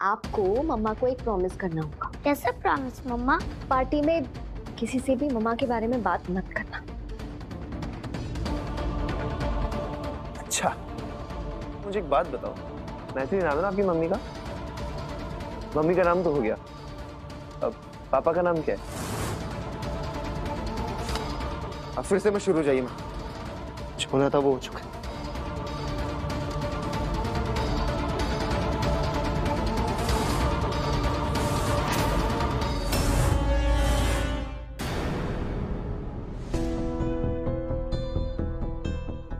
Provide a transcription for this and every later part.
आपको मम्मा को एक प्रॉमिस करना होगा। कैसा प्रॉमिस मम्मा? पार्टी में किसी से भी मम्मा के बारे में बात मत करना। अच्छा, मुझे एक बात बताओ, मैथिली नाम है ना आपकी मम्मी का? मम्मी का नाम तो हो गया, अब पापा का नाम क्या है? अब फिर से मैं शुरू जाइए, जो होना था वो हो चुका है।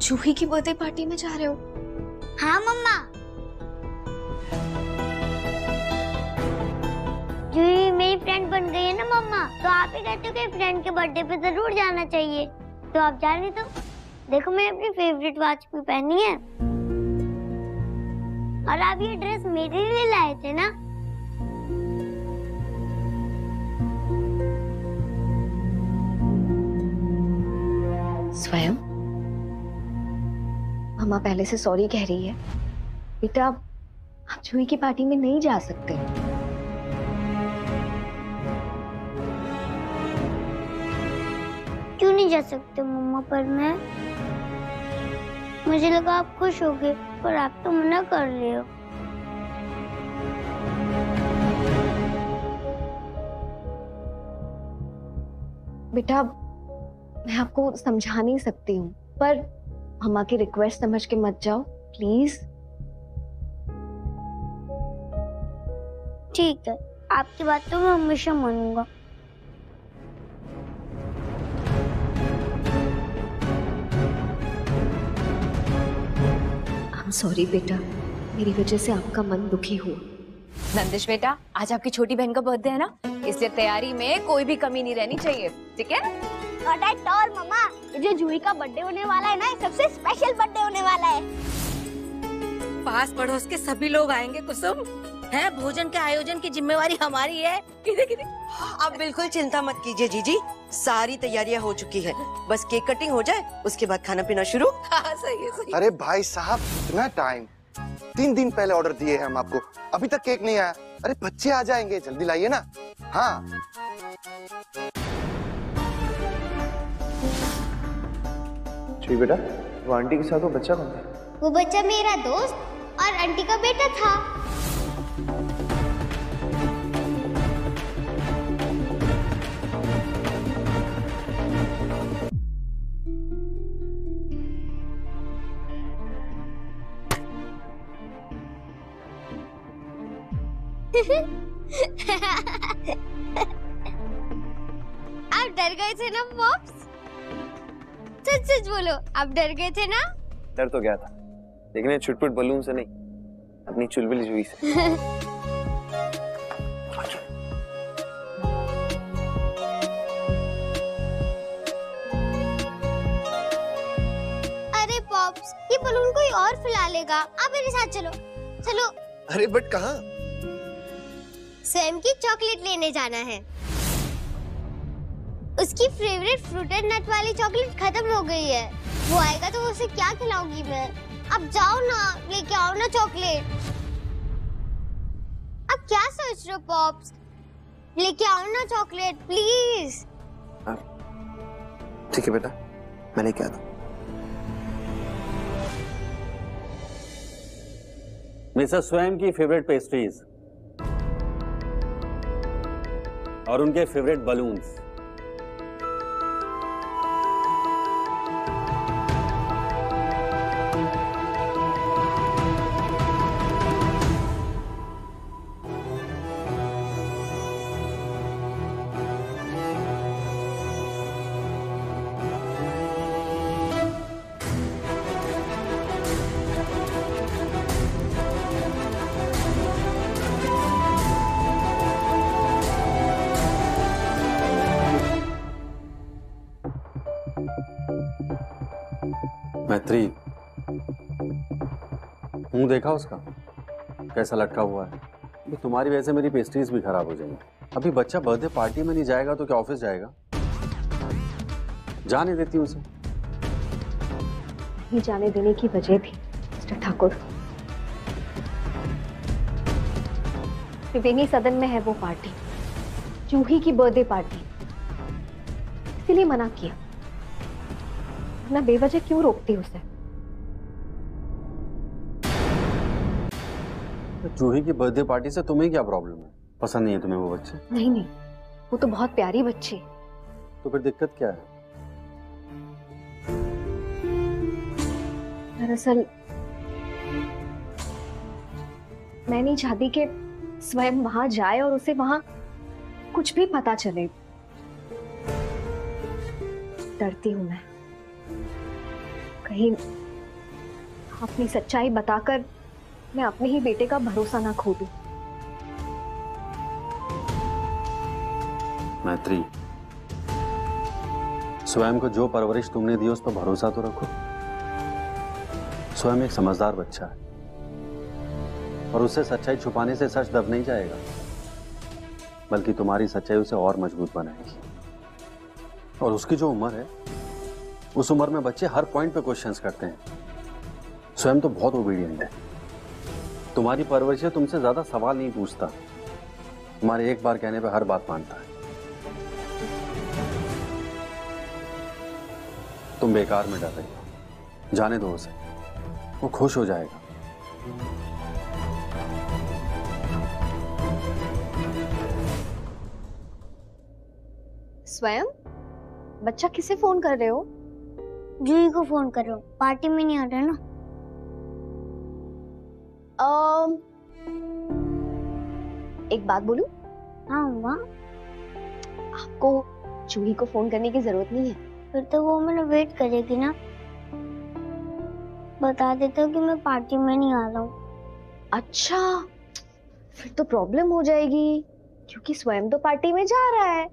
जूही की बर्थडे पार्टी में जा रहे हो? हाँ मम्मा। जूही मेरी फ्रेंड बन गई है ना मम्मा, तो आप ही कहते हो कि फ्रेंड के बर्थडे पे जरूर जाना चाहिए, तो आप जा रही तो देखो मैंने अपनी फेवरेट वॉच भी पहनी है। और आप ये ड्रेस मेरे लिए लाए थे ना? स्वयं मम्मा पहले से सॉरी कह रही है। बेटा आप जूही की पार्टी में नहीं जा सकते। क्यों नहीं जा सकते मम्मा? पर मैं मुझे लगा आप खुश होगे, पर आप तो मना कर रहे हो। बेटा मैं आपको समझा नहीं सकती हूँ, पर मम्मा की रिक्वेस्ट समझ के मत जाओ प्लीज। ठीक है, आपकी बात तो मैं हमेशा मानूंगा। सॉरी बेटा, मेरी वजह से आपका मन दुखी हुआ। नंदिश बेटा, आज आपकी छोटी बहन का बर्थडे है ना, इसलिए तैयारी में कोई भी कमी नहीं रहनी चाहिए, ठीक है? Not at all, मम्मा। जो जूही का बर्थडे होने वाला है ना, सबसे स्पेशल बर्थडे होने वाला है। पास पड़ोस के सभी लोग आएंगे कुसुम, है भोजन के आयोजन की जिम्मेवारी हमारी है। आप बिल्कुल चिंता मत कीजिए जीजी, सारी तैयारियां हो चुकी है, बस केक कटिंग हो जाए उसके बाद खाना पीना शुरू। हाँ, सही है, सही। अरे भाई साहब इतना टाइम, 3 दिन पहले ऑर्डर दिए हैं हम आपको, अभी तक केक नहीं आया। अरे बच्चे आ जाएंगे, जल्दी लाइए ना। हाँ जी बेटा, वो आंटी के साथ वो बच्चा कौन था? वो बच्चा मेरा दोस्त और आंटी का बेटा था। आप डर गए थे ना पॉप्स? सच सच बोलो, आप डर गए थे ना? डर तो क्या था, लेकिन छुटपुट बलून से नहीं, अपनी चुलबुली जूही से। अरे पॉप्स, ये बलून कोई और फुला लेगा, आप मेरे साथ चलो। चलो। अरे बट कहाँ? स्वयं की चॉकलेट लेने जाना है। उसकी फेवरेट फ्रूटेड नट वाली चॉकलेट खत्म हो गई है, वो आएगा तो उसे क्या खिलाऊंगी मैं। अब जाओ ना, लेके आओ ना चॉकलेट। अब क्या सोच रहे हो पॉप्स? लेके आओ ना चॉकलेट प्लीज। ठीक है बेटा, मैं लेके आता हूं। मिसेस स्वयं की फेवरेट पेस्ट्रीज और उनके फेवरेट बलून्स। मैत्री, मुंह देखा उसका कैसा लटका हुआ है? तो तुम्हारी वजह से मेरी पेस्ट्रीज भी खराब हो जाएंगी। अभी बच्चा बर्थडे पार्टी में नहीं जाएगा तो क्या ऑफिस जाएगा? जाने देती हूँ उसे। नहीं जाने देने की वजह थी मिस्टर ठाकुर। त्रिवेणी सदन में है वो पार्टी, जूही की बर्थडे पार्टी, इसीलिए मना किया। वरना बेवजह क्यों रोकती उसे? जूही की बर्थडे पार्टी से तुम्हें क्या प्रॉब्लम है? पसंद नहीं है तुम्हें वो बच्चे? नहीं नहीं, वो तो बहुत प्यारी बच्ची है। तो फिर दिक्कत क्या है? दरअसल मैं नहीं चाहती कि स्वयं वहां जाए और उसे वहां कुछ भी पता चले। डरती हूं मैं, कहीं अपनी सच्चाई बताकर मैं अपने ही बेटे का भरोसा ना खो दूं। मैत्री, स्वयं को जो परवरिश तुमने दी उस पर भरोसा तो रखो। स्वयं एक समझदार बच्चा है और उससे सच्चाई छुपाने से सच दब नहीं जाएगा, बल्कि तुम्हारी सच्चाई उसे और मजबूत बनाएगी। और उसकी जो उम्र है, उस उम्र में बच्चे हर पॉइंट पे क्वेश्चंस करते हैं। स्वयं तो बहुत ओबीडियंट है। तुम्हारी परवरिश तुमसे ज्यादा सवाल नहीं पूछता, तुम्हारे एक बार कहने पे हर बात मानता है। तुम बेकार में डर रही हो, जाने दो उसे, वो खुश हो जाएगा। स्वयं, बच्चा किसे फोन कर रहे हो? जूही को फोन कर रहा हूँ, पार्टी में नहीं आ रहा ना। एक बात बोलूं? हाँ माँ। आपको जूही को फोन करने की जरूरत नहीं है। फिर तो वो मेरा वेट करेगी ना। बता देता हूँ कि मैं पार्टी में नहीं आ रहा हूँ। अच्छा, फिर तो प्रॉब्लम हो जाएगी, क्योंकि स्वयं तो पार्टी में जा रहा है।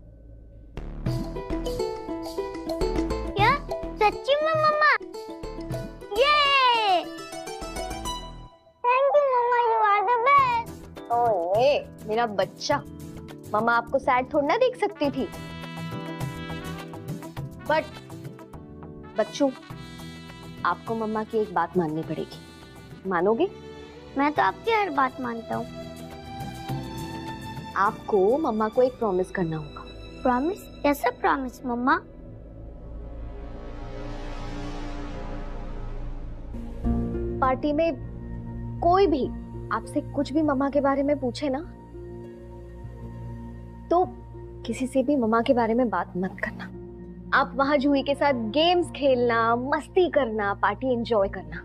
क्या? सच्ची में मम्मा? ये! थैंक यू मम्मा, यू आर द बेस्ट। ओए मेरा बच्चा, मम्मा आपको सैड थोड़ा ना देख सकती थी। बट बच्चों, आपको मम्मा की एक बात माननी पड़ेगी। मानोगे? मैं तो आपकी हर बात मानता हूँ। आपको मम्मा को एक प्रॉमिस करना होगा। प्रॉमिस? कैसा प्रॉमिस मम्मा? पार्टी में कोई भी आपसे कुछ भी मम्मा के बारे में पूछे ना, तो किसी से भी मम्मा के बारे में बात मत करना। आप वहां जूही के साथ गेम्स खेलना, मस्ती करना, पार्टी एंजॉय करना।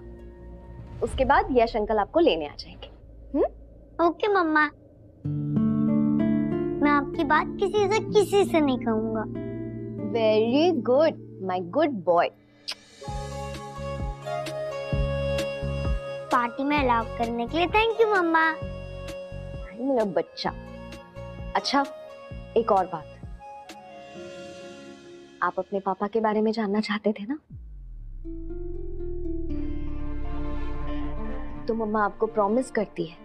उसके बाद यश अंकल आपको लेने आ जाएंगे। ओके मम्मा, मैं आपकी बात किसी से नहीं कहूंगा। Very good, my good boy. Party में अलाउ करने के लिए थैंक यू मम्मा। मेरा बच्चा। अच्छा, एक और बात, आप अपने पापा के बारे में जानना चाहते थे ना? तो मम्मा आपको प्रॉमिस करती है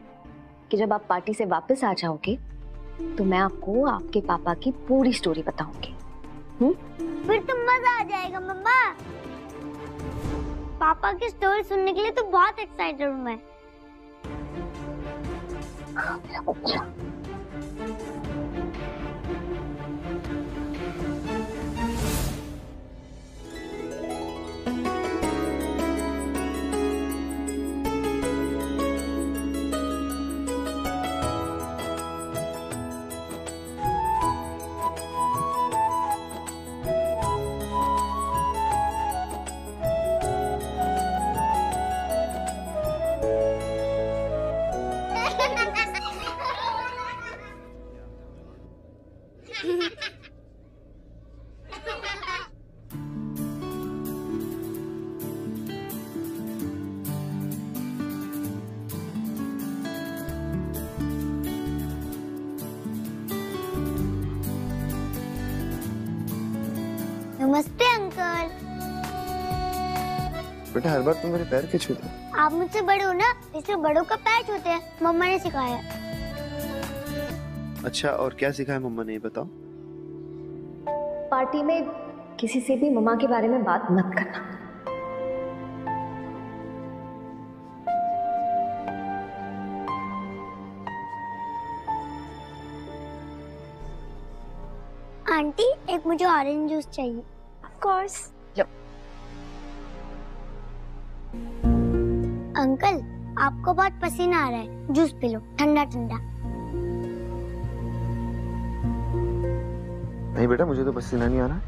कि जब आप पार्टी से वापस आ जाओगे तो मैं आपको आपके पापा की पूरी स्टोरी बताऊंगी। फिर तो मजा आ जाएगा मम्मा। पापा की स्टोरी सुनने के लिए तो बहुत एक्साइटेड हूँ मैं। अच्छा, नमस्ते अंकल। बेटा हर बार तुम मेरे पैर के छूते हो। आप मुझसे बड़े हो ना, इसलिए बड़ों का पैर छूते हैं, मम्मा ने सिखाया। अच्छा, और क्या सिखाया मम्मा ने, बताओ। पार्टी में किसी से भी मम्मा के बारे में बात मत करना। आंटी एक मुझे ऑरेंज जूस चाहिए। Of course. लो। अंकल आपको बहुत पसीना आ रहा है, जूस पी लो, ठंडा ठंडा। नहीं बेटा, मुझे तो पसीना नहीं आ रहा।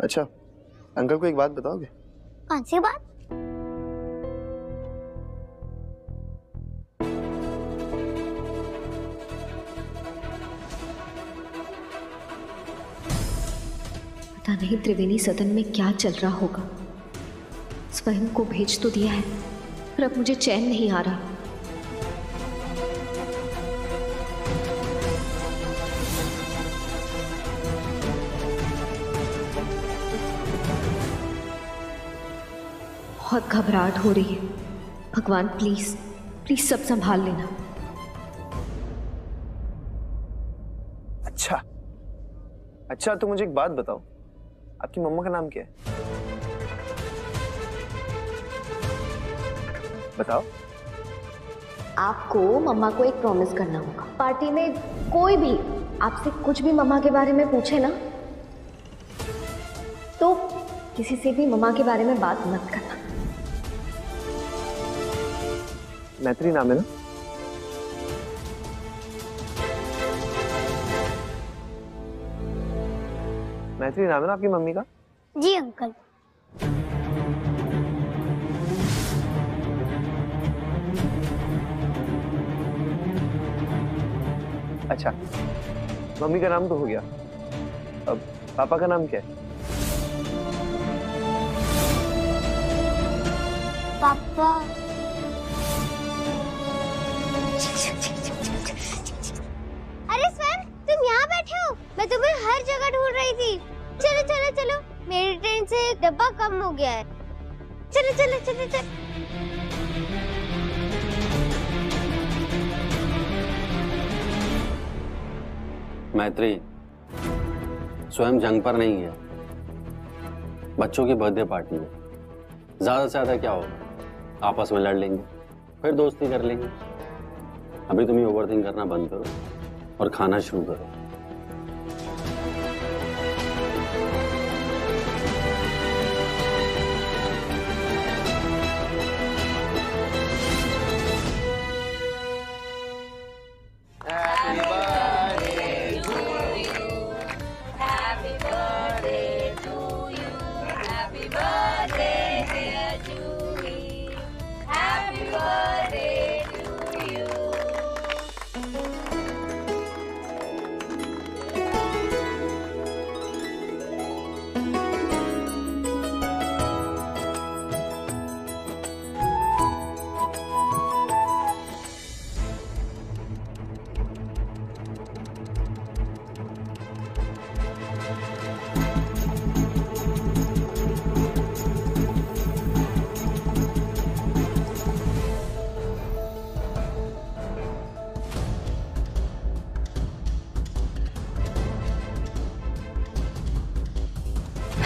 अच्छा, अंकल को एक बात बताओगे? कौन सी बात? पता नहीं त्रिवेणी सदन में क्या चल रहा होगा। स्वयं को भेज तो दिया है, पर अब मुझे चैन नहीं आ रहा। बहुत घबराहट हो रही है। भगवान प्लीज प्लीज सब संभाल लेना। अच्छा अच्छा, तो मुझे एक बात बताओ, आपकी मम्मा का नाम क्या है? बताओ। आपको मम्मा को एक प्रॉमिस करना होगा। पार्टी में कोई भी आपसे कुछ भी मम्मा के बारे में पूछे ना, तो किसी से भी मम्मा के बारे में बात मत करना। मैत्री नाम है ना? मैत्री नाम है ना आपकी मम्मी का? जी अंकल। अच्छा, मम्मी का नाम तो हो गया, अब पापा का नाम क्या है? पापा। अरे स्वयं तुम यहाँ बैठे हो, मैं तुम्हें हर जगह ढूंढ रही थी। चलो चलो चलो, मेरी ट्रेन से डब्बा कम हो गया है। चलो चलो चलो चलो। मैत्री, स्वयं जंग पर नहीं है, बच्चों की बर्थडे पार्टी है। ज्यादा से ज्यादा क्या होगा, आपस में लड़ लेंगे, फिर दोस्ती कर लेंगे। अभी तुम ही ओवरथिंक करना बंद करो और खाना शुरू करो।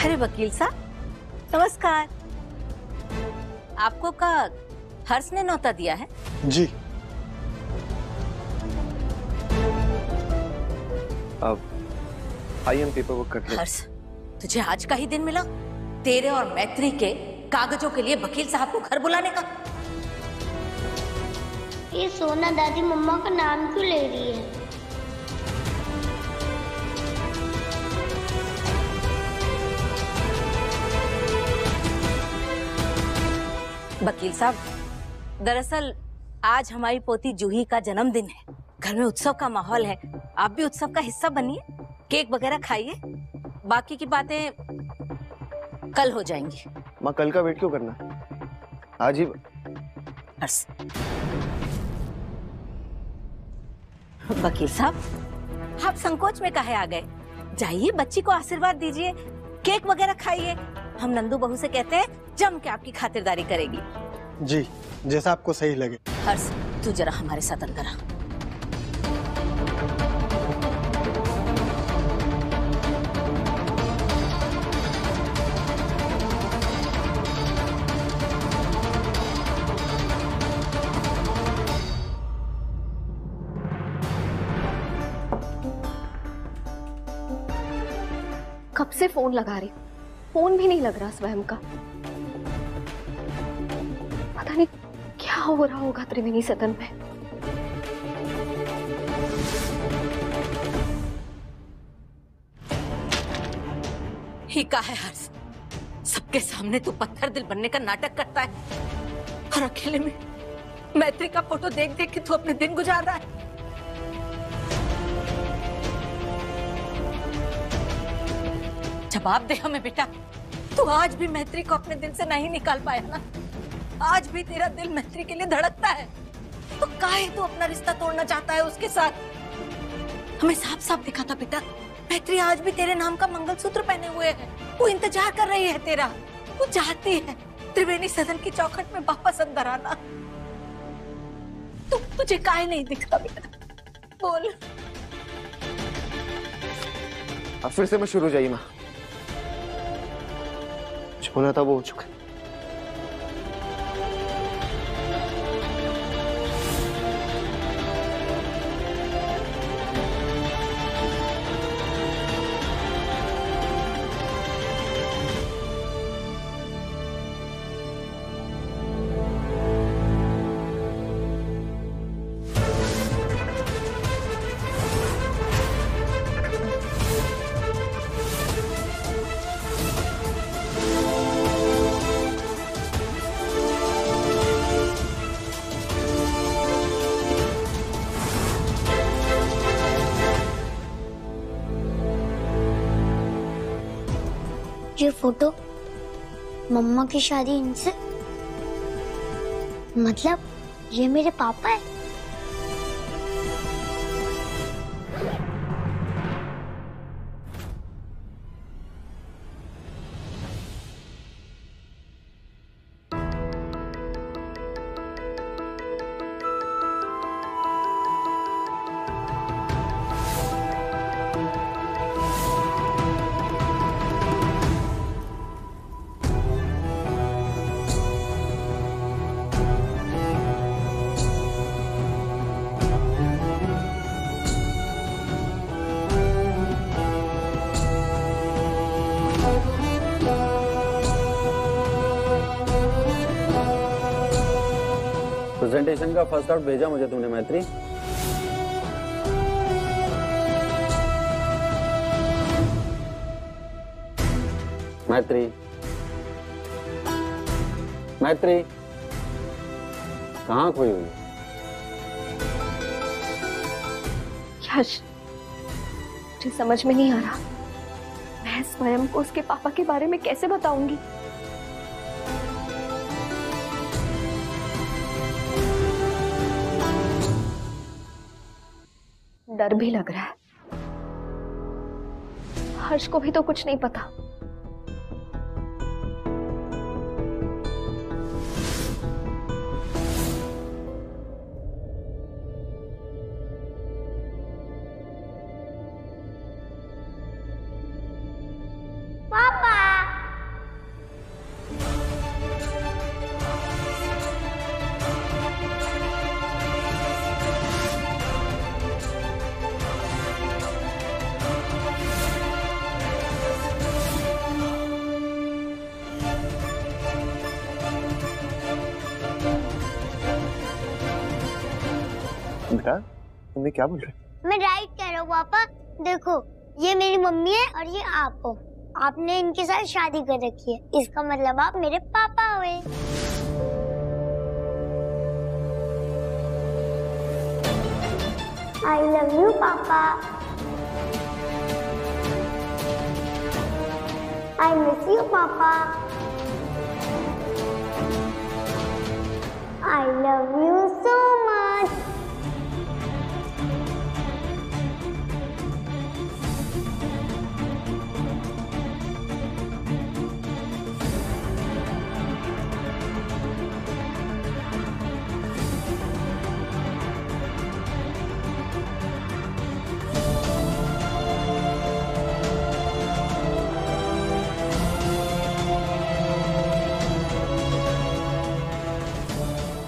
अरे वकील साहब नमस्कार। आपको का हर्ष ने न्योता दिया है? जी। अब आइए हम पेपर वर्क करते हैं। हर्ष, तुझे आज का ही दिन मिला तेरे और मैत्री के कागजों के लिए वकील साहब को घर बुलाने का? ये सोना दादी मम्मा का नाम क्यों ले रही है? वकील साहब, दरअसल आज हमारी पोती जूही का जन्मदिन है। घर में उत्सव का माहौल है, आप भी उत्सव का हिस्सा बनिए, केक वगैरह खाइए। बाकी की बातें कल हो जाएंगी। माँ, कल का वेट क्यों करना, आज ही। हर्ष, वकील साहब आप संकोच में काहे आ गए? जाइए बच्ची को आशीर्वाद दीजिए, केक वगैरह खाइए। हम नंदू बहू से कहते हैं जम के आपकी खातिरदारी करेगी। जी, जैसा आपको सही लगे। हर्ष, तू जरा हमारे साथ अंदर आ। कब से फोन लगा रही, फोन भी नहीं लग रहा स्वयं का। पता नहीं क्या हो रहा होगा त्रिवेणी सदन में। ही का है हर्ष, सबके सामने तू पत्थर दिल बनने का नाटक करता है और अकेले में मैत्री का फोटो देख देख के तू अपने दिन गुजार रहा है। जवाब दे हमें बेटा, तू आज भी मैत्री को अपने दिल से नहीं निकाल पाया ना? आज भी तेरा दिल मैत्री के लिए धड़कता है, तो काहे तू अपना रिश्ता तोड़ना चाहता है उसके साथ? हमें साफ साफ दिखा था बेटा, मैत्री आज भी तेरे नाम का मंगलसूत्र पहने हुए है, वो इंतजार कर रही है तेरा। वो चाहती है त्रिवेणी सदन की चौखट में वापस अंदर आना। तुझे काहे नहीं दिखता बेटा, बोल। अब फिर से मैं शुरू हो जाइए माँ, जो होना था वो हो चुका है। ये फोटो मम्मा की शादी इनसे, मतलब ये मेरे पापा है। प्रेजेंटेशन का फर्स्ट आउट भेजा मुझे तुमने मैत्री? मैत्री, मैत्री कहाँ खोई हुई? यश, मुझे समझ में नहीं आ रहा, मैं स्वयं को उसके पापा के बारे में कैसे बताऊंगी? डर भी लग रहा है, हर्ष को भी तो कुछ नहीं पता। पापा, तुमने क्या बोल रहे? मैं राइट कह रहा हूँ पापा। देखो, ये मेरी मम्मी है और ये आप हो। आपने इनके साथ शादी कर रखी है, इसका मतलब आप मेरे पापा हुए। आई लव यू पापा। आई मिस यू पापा। I love you so much.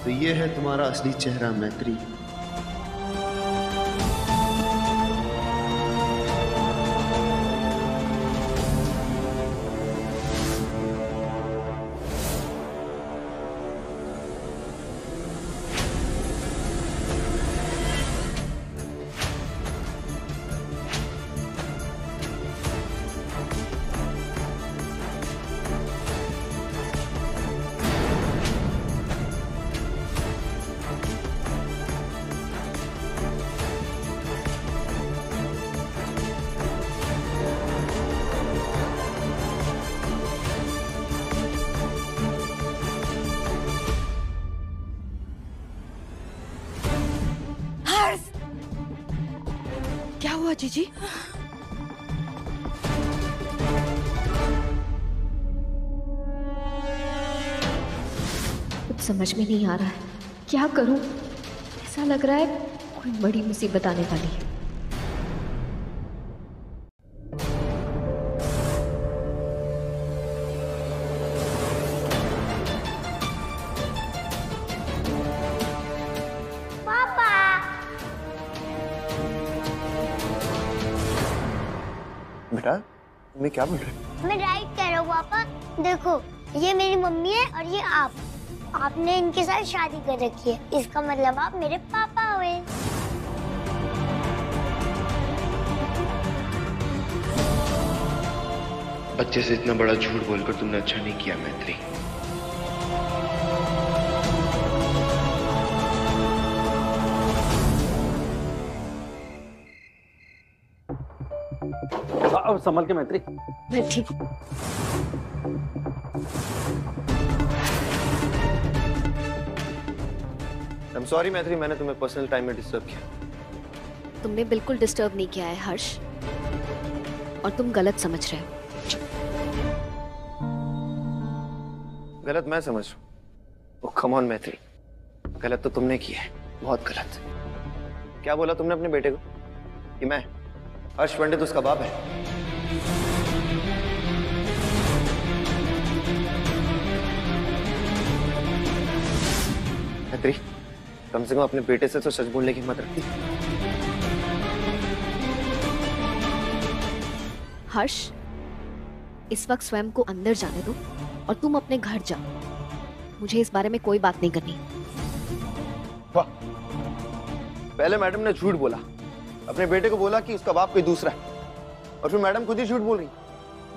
तो ये है तुम्हारा असली चेहरा मैत्री। हर्ष, क्या हुआ जीजी? कुछ समझ में नहीं आ रहा है, क्या करूं? ऐसा लग रहा है कोई बड़ी मुसीबत आने वाली है। बेटा मैं क्या बोल रहे हो? मैं राइट कह रहा हूँ पापा। देखो, ये मेरी मम्मी है और ये आप। आपने इनके साथ शादी कर रखी है, इसका मतलब आप मेरे पापा हुए। बच्चे से इतना बड़ा झूठ बोलकर तुमने अच्छा नहीं किया मैत्री। अब संभल के मैत्री। मैं ठीक। आई एम सॉरी मैत्री, मैंने तुम्हें पर्सनल टाइम में डिस्टर्ब किया। तुमने बिल्कुल डिस्टर्ब नहीं किया है हर्ष, और तुम गलत समझ रहे हो। गलत मैं समझ रहा हूँ? ओह कम ऑन मैत्री, गलत तो तुमने किया है, बहुत गलत। क्या बोला तुमने अपने बेटे को कि मैं हर्ष पंडित उसका बाप है? मैत्री, कम से कम अपने बेटे से तो सच बोलने की हिम्मत रखती। हर्ष, इस वक्त स्वयं को अंदर जाने दो और तुम अपने घर जाओ। मुझे इस बारे में कोई बात नहीं करनी। वाह, पहले मैडम ने झूठ बोला, अपने बेटे को बोला कि उसका बाप कोई दूसरा है, और फिर मैडम खुद ही झूठ बोल रही।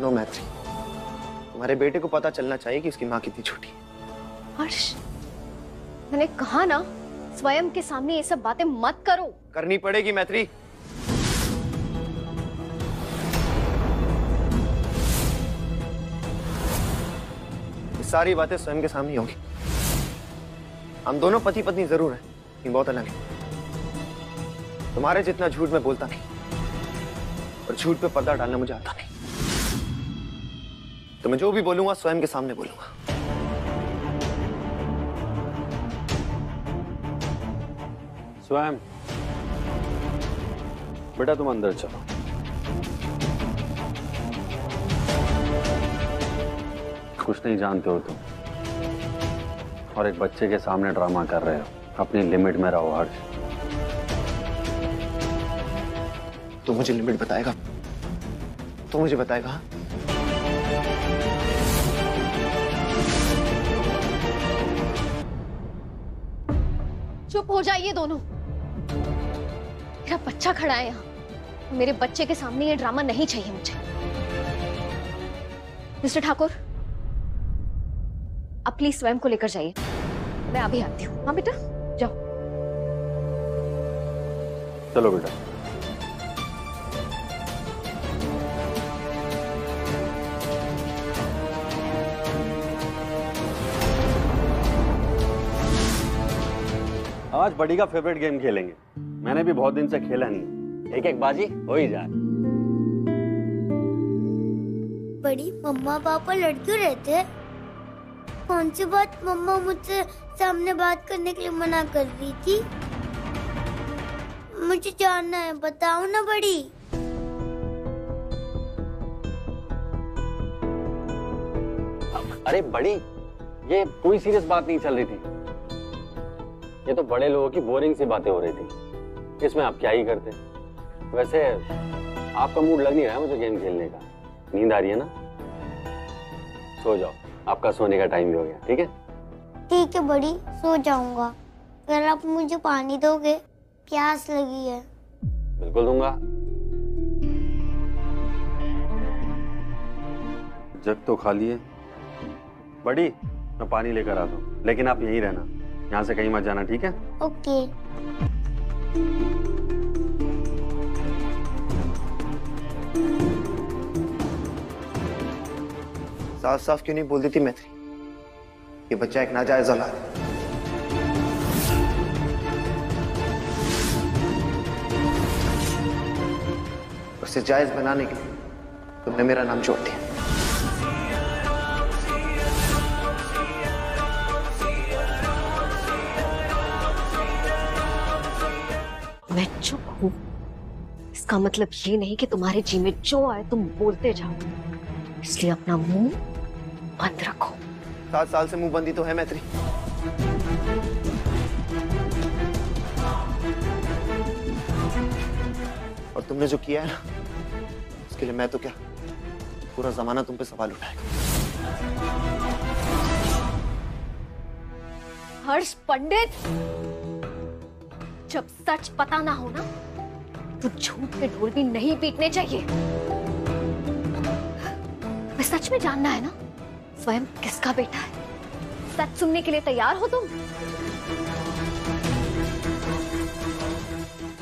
नो मैत्री, तुम्हारे बेटे को पता चलना चाहिए कि उसकी माँ कितनी छोटी है। हर्ष, मैंने कहा ना, स्वयं के सामने ये सब बातें मत करो। करनी पड़ेगी मैत्री। ये सारी बातें स्वयं के सामने होंगी। हम दोनों पति पत्नी जरूर हैं, लेकिन बहुत अलग है। तुम्हारे जितना झूठ मैं बोलता नहीं, और झूठ पे पर्दा डालना मुझे आता नहीं। तो मैं जो भी बोलूंगा स्वयं के सामने बोलूंगा। स्वयं, बेटा तुम अंदर चलो। कुछ नहीं जानते हो तुम, और एक बच्चे के सामने ड्रामा कर रहे हो। अपनी लिमिट में रहो हर्ष। तो मुझे लिमिट बताएगा? तो मुझे बताएगा? चुप हो जाइए दोनों। मेरा बच्चा खड़ा है यहाँ, मेरे बच्चे के सामने ये ड्रामा नहीं चाहिए मुझे। मिस्टर ठाकुर, आप प्लीज स्वयं को लेकर जाइए, मैं अभी आती हूँ। हाँ बेटा, जाओ। चलो बेटा। आज बड़ी का फेवरेट गेम खेलेंगे। मैंने भी बहुत दिन से खेला नहीं। एक एक बाजी हो ही जाए। बड़ी, मम्मा पापा लड़के रहते हैं? कौन सी बात मम्मा मुझसे सामने बात करने के लिए मना कर रही थी? मुझे जानना है, बताओ ना बड़ी। अरे बड़ी, ये कोई सीरियस बात नहीं चल रही थी। ये तो बड़े लोगों की बोरिंग सी बातें हो रही थी। इसमें आप क्या ही करते। वैसे आपका मूड लग नहीं रहा है मुझे गेम खेलने का। नींद आ रही है ना? सो जाओ, आपका सोने का टाइम भी हो गया। ठीक है? ठीक है बड़ी, सो जाऊंगा। अगर आप मुझे पानी दोगे, प्यास लगी है। बिल्कुल दूंगा। जग तो खाली है। बड़ी, मैं पानी लेकर आता हूँ, लेकिन आप यहीं रहना, यहाँ से कहीं मत जाना। ठीक है? ओके। साफ साफ क्यों नहीं बोल देती मैत्री? ये बच्चा एक नाजायज औलाद है। उसे जायज बनाने के लिए तुमने मेरा नाम जोड़ दिया। मैं चुप हूं इसका मतलब ये नहीं कि तुम्हारे जी में जो आए तुम बोलते जाओ, इसलिए अपना मुंह बंद रखो। 7 साल से मुंह बंदी तो है मैत्री। और तुमने जो किया है ना, उसके लिए मैं तो क्या, पूरा जमाना तुम पे सवाल उठाएगा। हर्ष पंडित, जब सच पता ना हो ना तो झूठ के ढोल भी नहीं पीटने चाहिए। मैं सच में जानना है ना स्वयं किसका बेटा है। सच सुनने के लिए तैयार हो तुम?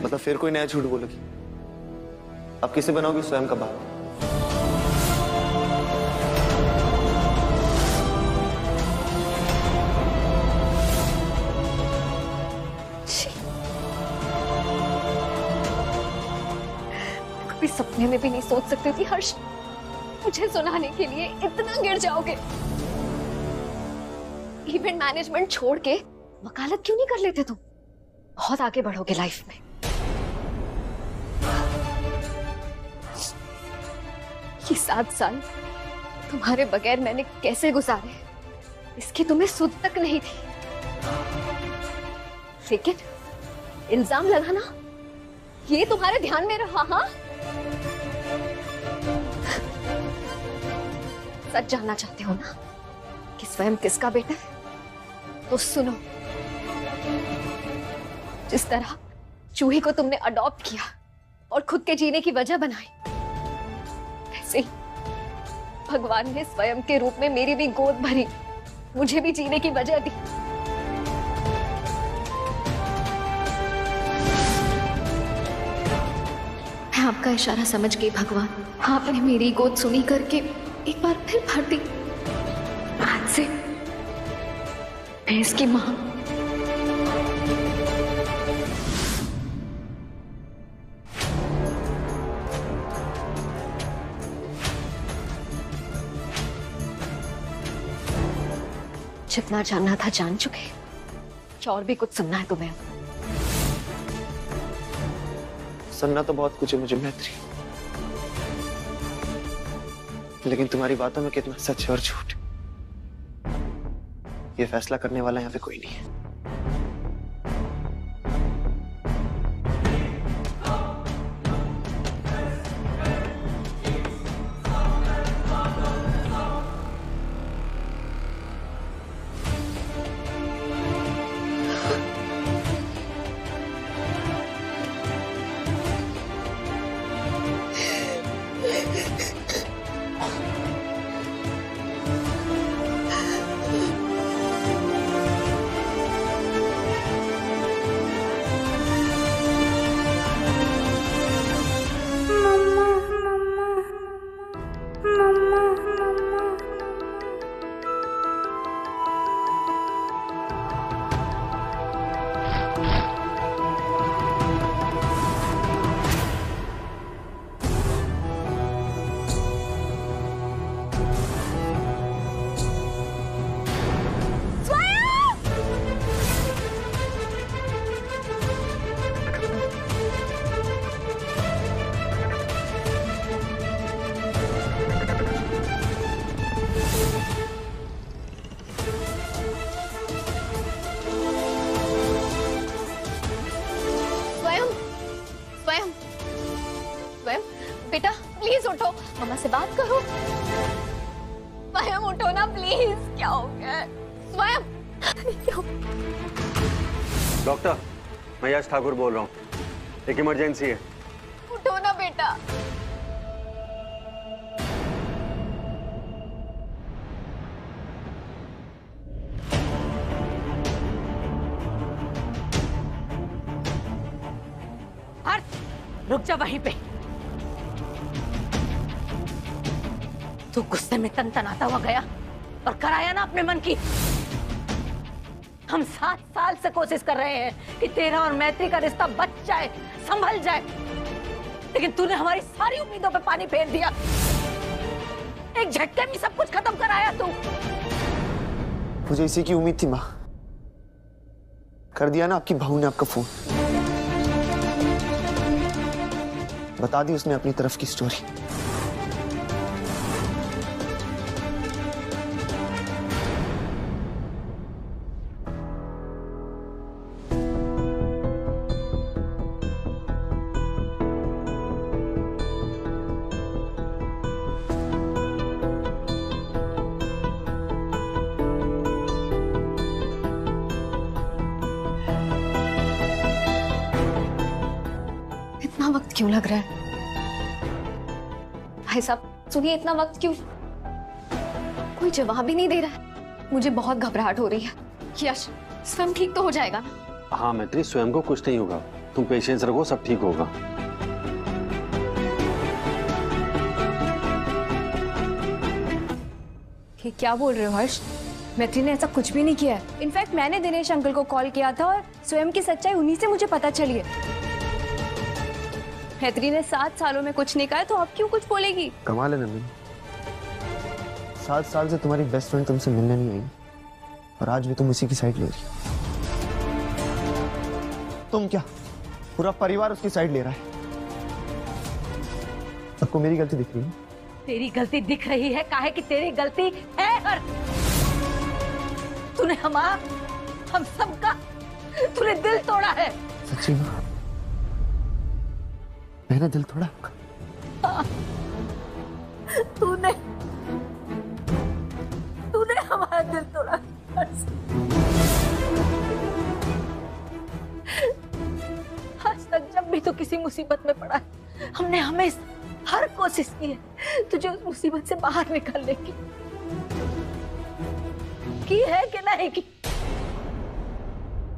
मतलब फिर कोई नया झूठ बोलोगी? अब किसे बनाओगी स्वयं का बाप? कभी सपने में भी नहीं सोच सकती थी हर्ष मुझे सुनाने के लिए इतना गिर जाओगे। इवेंट मैनेजमेंट छोड़ के वकालत क्यों नहीं कर लेते तुम? बहुत आगे बढ़ोगे लाइफ में। ये 7 साल तुम्हारे बगैर मैंने कैसे गुजारे इसकी तुम्हें सुध तक नहीं थी, लेकिन इल्जाम लगाना ये तुम्हारे ध्यान में रहा। हाँ, सच जानना चाहते हो ना कि स्वयं किसका बेटा है? तो सुनो, जिस तरह चूहे को तुमने अडॉप्ट किया और खुद के जीने की वजह बनाई, वैसे ही भगवान ने स्वयं के रूप में मेरी भी गोद भरी, मुझे भी जीने की वजह दी। मैं आपका इशारा समझ गई भगवान। आपने मेरी गोद सुनी करके एक बार फिर भर दी। आज से मैं इसकी मां। जितना जानना था जान चुके, और भी कुछ सुनना है तुम्हें? सुनना तो बहुत कुछ है मुझे मैत्री, लेकिन तुम्हारी बातों में कितना सच है और झूठ, ये फैसला करने वाला यहाँ पे कोई नहीं है। बेटा प्लीज उठो, मामा से बात करो। स्वयं उठो ना प्लीज, क्या हो गया? स्वयं डॉक्टर, मैं यश ठाकुर बोल रहा हूँ, एक इमरजेंसी है। उठो ना बेटा। रुक जा वहीं पे। तू गुस्से में तनतनाता हुआ गया और कराया ना अपने मन की। हम 7 साल से कोशिश कर रहे हैं कि तेरा और मैत्री का रिश्ता बच जाए, संभल जाए, लेकिन तूने हमारी सारी उम्मीदों पे पानी फेर दिया। एक झटके में सब कुछ खत्म कराया तू। मुझे इसी की उम्मीद थी माँ। कर दिया ना आपकी बहू ने आपका फोन, बता दी उसने अपनी तरफ की स्टोरी। इतना वक्त क्यों लग रहा है भाई साहब? सुनिए, इतना वक्त क्यों? कोई जवाब ही नहीं दे रहा है। मुझे बहुत घबराहट हो रही है। यश, स्वयं ठीक तो हो जाएगा ना? हाँ मैत्री, स्वयं को कुछ नहीं होगा, तुम पेशेंस रखो, सब ठीक होगा। क्या बोल रहे हो हर्ष? मैत्री ने ऐसा कुछ भी नहीं किया है। इनफैक्ट मैंने दिनेश अंकल को कॉल किया था और स्वयं की सच्चाई उन्हीं से मुझे पता चली है। मैत्री ने 7 सालों में कुछ नहीं कहा तो अब क्यों कुछ बोलेगी? कमाल है नंदिनी, 7 साल से तुम्हारी बेस्ट फ्रेंड तुमसे मिलने नहीं आई और आज भी तुम उसी की साइड ले रही। तुम क्या, पूरा परिवार उसकी साइड ले रहा है। सबको मेरी गलती दिख रही है? तेरी गलती दिख रही है, काहे कि तेरी गलती है हर। तूने हम सबका तूने दिल तोड़ा है। सच्ची में मैंने दिल तोड़ा? तूने हमारा दिल तोड़ा। आज तक जब भी तू किसी मुसीबत में पड़ा है, हमने हमेशा हर कोशिश की है तुझे उस मुसीबत से बाहर निकालने की है कि नहीं की?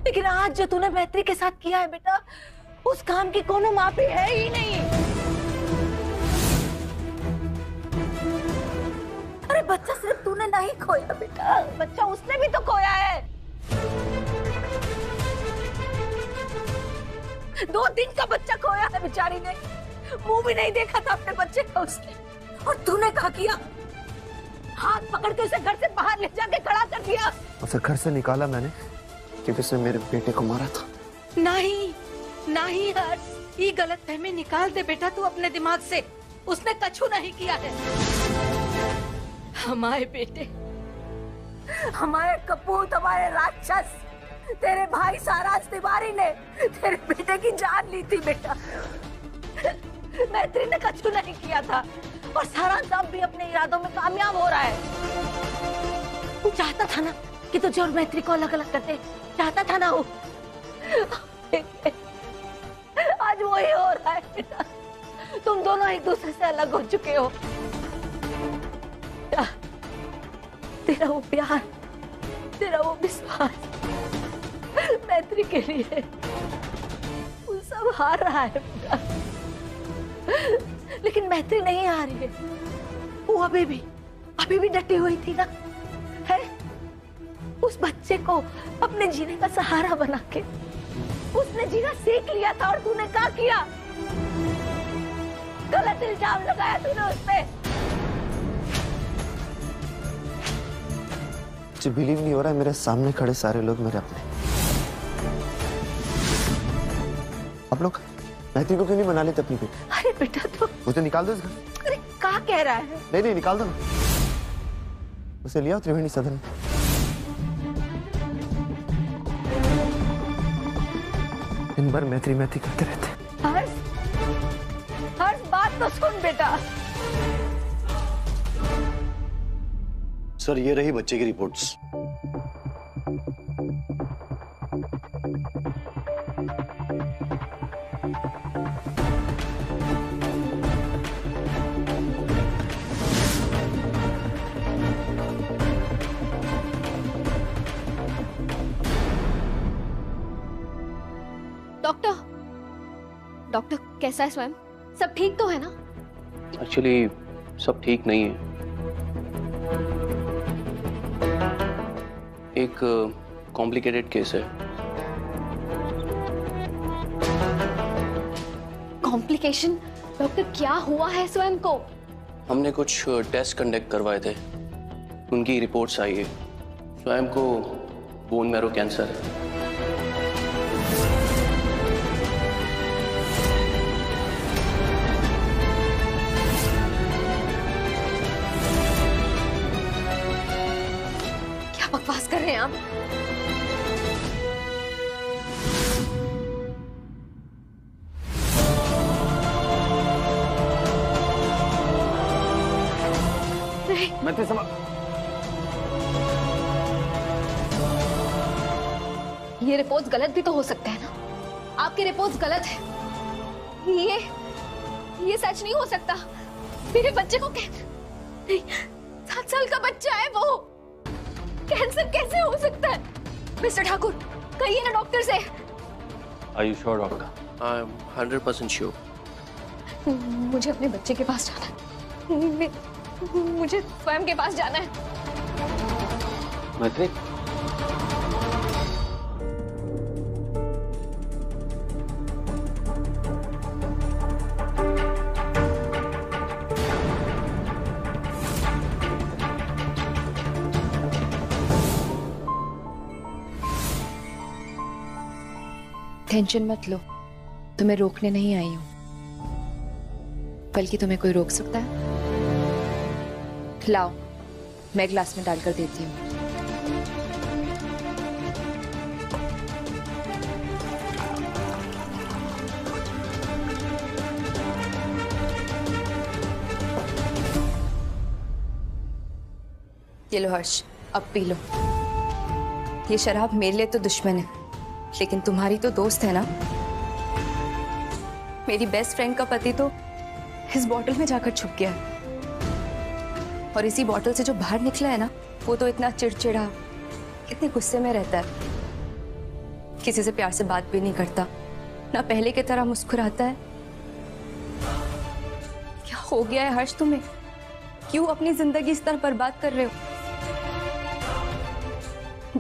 लेकिन आज जो तूने मैत्री के साथ किया है बेटा, उस काम की कोनो माफी है ही नहीं। अरे बच्चा सिर्फ तूने नहीं खोया बेटा, बच्चा उसने भी तो खोया है। 2 दिन का बच्चा खोया है बेचारी ने, मुंह भी नहीं देखा था अपने बच्चे का उसने। और तूने क्या किया? हाथ पकड़ के उसे घर से बाहर ले जाके खड़ा कर दिया और फिर घर से निकाला मैंने क्योंकि उसने मेरे बेटे को मारा था। नहीं हर्ष, ये गलतफहमी निकाल दे बेटा तू अपने दिमाग से। उसने कछु नहीं किया है। हमारे बेटे, हमारे कपूत, हमारे राक्षस, तेरे भाई सारांश तिवारी ने तेरे बेटे की जान ली थी बेटा। मैत्री ने कछु नहीं किया था और सारांश अब भी अपने इरादों में कामयाब हो रहा है। वो चाहता था ना कि तुझे और मैत्री को अलग अलग कर दे, चाहता था ना वो। आज वही हो रहा है बेटा। तुम दोनों एक दूसरे से अलग हो चुके हो। तेरा वो प्यार, तेरा वो विश्वास मैत्री के लिए वो सब हार रहा है बेटा। लेकिन मैत्री नहीं आ रही है। वो अभी भी डटी हुई थी ना, है? उस बच्चे को अपने जीने का सहारा बना के उसने जीना सीख लिया था और तूने क्या किया? गलत इल्जाम लगाया तूने उस पे। मुझे बिलीव नहीं हो रहा है, मेरे सामने खड़े सारे लोग मेरे अपने। आप लोग मैत्री को क्यों नहीं मना लेते अपनी बेटी? अरे बेटा तो उसे निकाल दो इस घर। अरे क्या कह रहा है? नहीं निकाल दो ना, उसे लिया त्रिवेणी सदन में। दिन भर मैत्री करते रहते। हर्ष बात तो सुन बेटा। सर ये रही बच्चे की रिपोर्ट्स। डॉक्टर कैसा है स्वयं? सब ठीक तो है ना? एक्चुअली सब ठीक नहीं है। एक कॉम्प्लिकेटेड केस है। कॉम्प्लिकेशन? डॉक्टर क्या हुआ है स्वयं को? हमने कुछ टेस्ट कंडक्ट करवाए थे, उनकी रिपोर्ट्स आई है। स्वयं को बोन मैरो कैंसर है। क्या बकवास कर रहे हैं आप? मैं तो समझ, ये रिपोर्ट्स गलत भी तो हो सकते हैं ना। आपकी रिपोर्ट्स गलत है। ये सच नहीं हो सकता। मेरे बच्चे को नहीं, 7 साल का बच्चा है वो, कैंसर कैसे हो सकता है? मिस्टर ठाकुर, कहिए ना डॉक्टर से। Are you sure, doctor? I am 100% sure. मुझे अपने बच्चे के पास जाना है। मुझे स्वयं के पास जाना है। मैत्री, टेंशन मत लो, तुम्हें रोकने नहीं आई हूं, बल्कि तुम्हें कोई रोक सकता है? लाओ, मैं ग्लास में डालकर देती हूँ। ये लो हर्ष, अब पी लो। ये शराब मेरे लिए तो दुश्मन है, लेकिन तुम्हारी तो दोस्त है ना। मेरी बेस्ट फ्रेंड का पति तो इस बॉटल में जाकर छुप गया है, और इसी बॉटल से जो बाहर निकला है ना, वो तो इतना चिड़चिड़ा, इतने गुस्से में रहता है, किसी से प्यार से बात भी नहीं करता, ना पहले की तरह मुस्कुराता है। क्या हो गया है हर्ष तुम्हें? क्यों अपनी जिंदगी इस तरह बर्बाद कर रहे हो?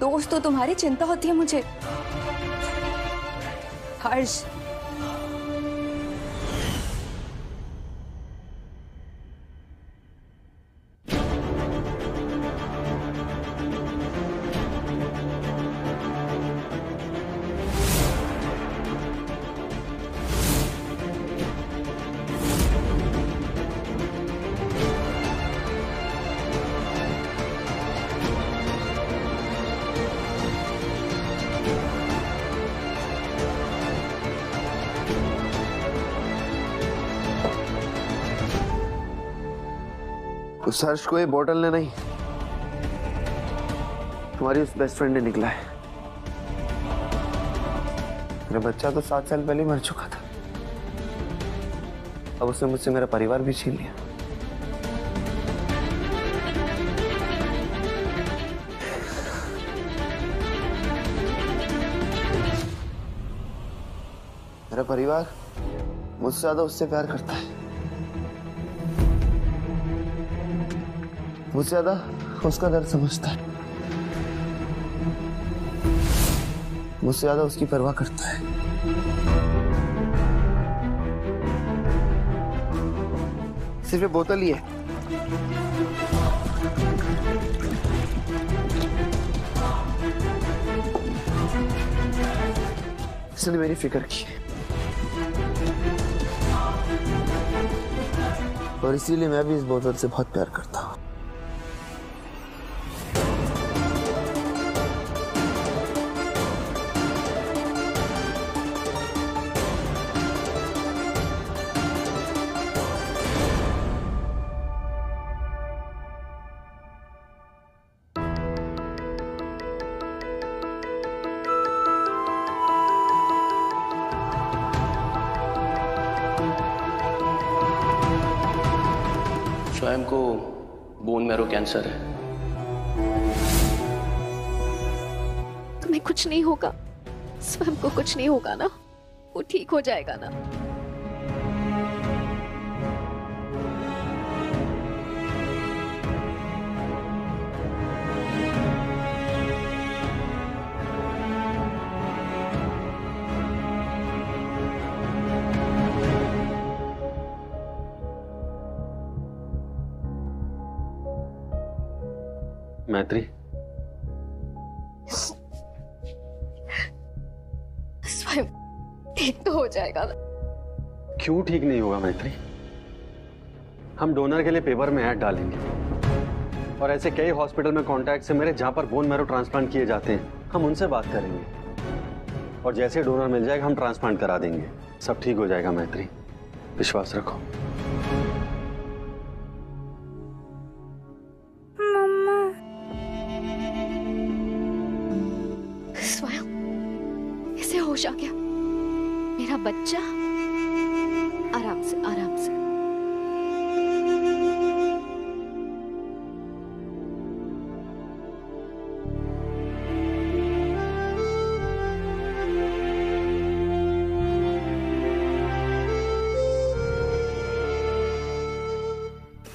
दोस्त तो तुम्हारी चिंता होती है मुझे। हर्ष, उस हर्ष को ये बोतल ने नहीं, तुम्हारी उस बेस्ट फ्रेंड ने निकला है। मेरा बच्चा तो 7 साल पहले मर चुका था, अब उसने मुझसे मेरा परिवार भी छीन लिया। मेरा परिवार मुझसे ज्यादा उससे प्यार करता है, मुझसे ज्यादा उसका दर्द समझता है, मुझसे ज्यादा उसकी परवाह करता है। सिर्फ ये बोतल ही है। इसने मेरी फिक्र की है, और इसीलिए मैं भी इस बोतल से बहुत प्यार करता हूँ। स्वयं को बोन मैरो कैंसर है। तुम्हें कुछ नहीं होगा, स्वयं को कुछ नहीं होगा ना, वो ठीक हो जाएगा ना। मैत्री, स्वयं ठीक तो हो जाएगा ना? क्यों ठीक नहीं होगा मैत्री? हम डोनर के लिए पेपर में ऐड डालेंगे और ऐसे कई हॉस्पिटल में कॉन्टैक्ट से मेरे जहां पर बोन मैरो ट्रांसप्लांट किए जाते हैं, हम उनसे बात करेंगे और जैसे डोनर मिल जाएगा हम ट्रांसप्लांट करा देंगे। सब ठीक हो जाएगा मैत्री, विश्वास रखो। स्वयं इसे होश आ गया। मेरा बच्चा, आराम से आराम से।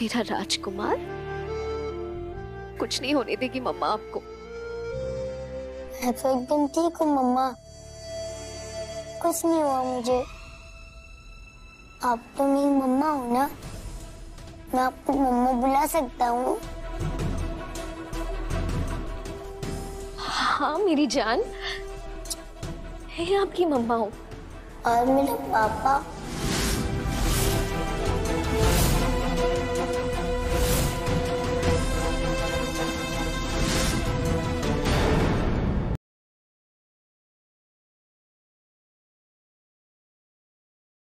मेरा राजकुमार, कुछ नहीं होने देगी मम्मा आपको। मैं तो एकदम ठीक हूँ मम्मा, कुछ नहीं हुआ मुझे। आप तो मेरी मम्मा हो ना, मैं आपको मम्मा बुला सकता हूँ? हाँ मेरी जान, मैं आपकी मम्मा हूँ। और मेरा पापा?